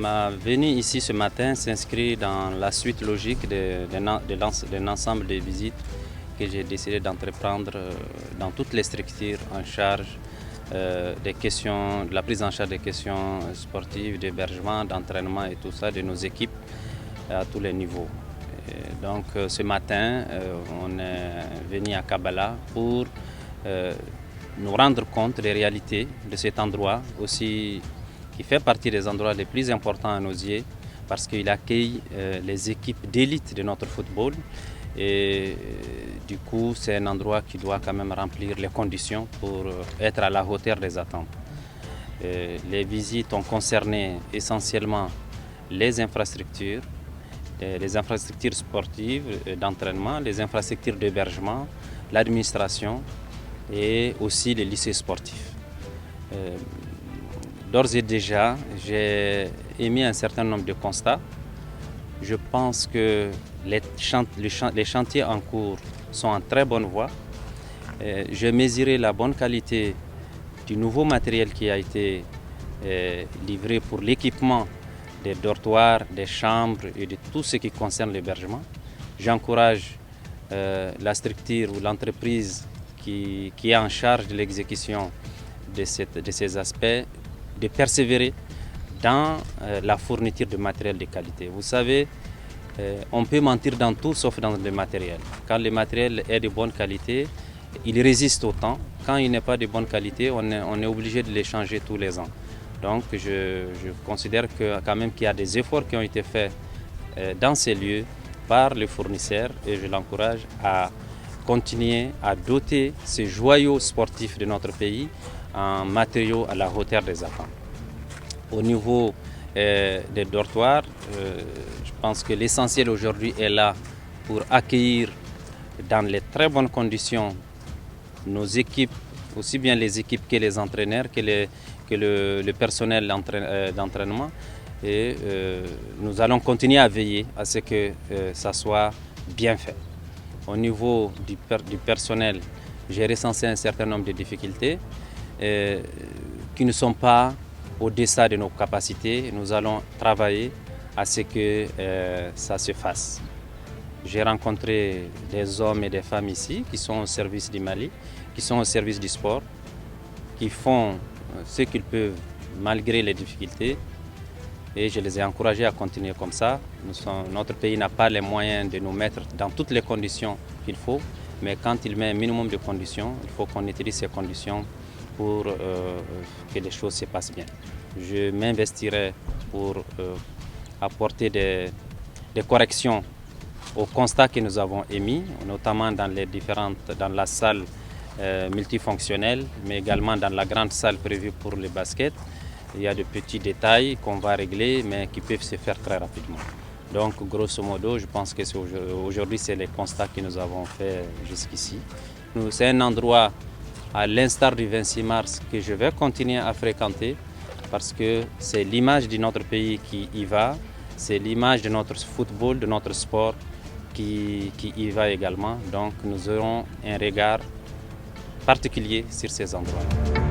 Ma venue ici ce matin s'inscrit dans la suite logique d'un ensemble de visites que j'ai décidé d'entreprendre dans toutes les structures en charge de la prise en charge des questions sportives, d'hébergement, d'entraînement et tout ça de nos équipes à tous les niveaux. Et donc ce matin, on est venu à Kabala pour nous rendre compte des réalités de cet endroit aussi qui fait partie des endroits les plus importants à nos yeux parce qu'il accueille les équipes d'élite de notre football et du coup c'est un endroit qui doit quand même remplir les conditions pour être à la hauteur des attentes. Les visites ont concerné essentiellement les infrastructures sportives d'entraînement, les infrastructures d'hébergement, l'administration et aussi les lycées sportifs. D'ores et déjà, j'ai émis un certain nombre de constats. Je pense que les chantiers en cours sont en très bonne voie. J'ai mesuré la bonne qualité du nouveau matériel qui a été livré pour l'équipement des dortoirs, des chambres et de tout ce qui concerne l'hébergement. J'encourage la structure ou l'entreprise qui est en charge de l'exécution de ces aspects de persévérer dans la fourniture de matériel de qualité. Vous savez, on peut mentir dans tout sauf dans le matériel. Quand le matériel est de bonne qualité, il résiste au temps. Quand il n'est pas de bonne qualité, on est obligé de les changer tous les ans. Donc je considère quand même qu'il y a des efforts qui ont été faits dans ces lieux par les fournisseurs et je l'encourage à continuer à doter ces joyaux sportifs de notre pays en matériaux à la hauteur des attentes. Au niveau des dortoirs, je pense que l'essentiel aujourd'hui est là pour accueillir dans les très bonnes conditions nos équipes, aussi bien les équipes que les entraîneurs, que le personnel d'entraînement. Et nous allons continuer à veiller à ce que ça soit bien fait. Au niveau du personnel, j'ai recensé un certain nombre de difficultés qui ne sont pas au-dessus de nos capacités. Nous allons travailler à ce que ça se fasse. J'ai rencontré des hommes et des femmes ici qui sont au service du Mali, qui sont au service du sport, qui font ce qu'ils peuvent malgré les difficultés. Et je les ai encouragés à continuer comme ça. Notre pays n'a pas les moyens de nous mettre dans toutes les conditions qu'il faut, mais quand il met un minimum de conditions, il faut qu'on utilise ces conditions pour que les choses se passent bien. Je m'investirai pour apporter des corrections aux constats que nous avons émis, notamment dans la salle multifonctionnelle, mais également dans la grande salle prévue pour le basket. Il y a de petits détails qu'on va régler, mais qui peuvent se faire très rapidement. Donc, grosso modo, je pense que aujourd'hui, c'est les constats que nous avons faits jusqu'ici. C'est un endroit, à l'instar du 26 mars, que je vais continuer à fréquenter parce que c'est l'image de notre pays qui y va, c'est l'image de notre football, de notre sport qui y va également. Donc, nous aurons un regard particulier sur ces endroits.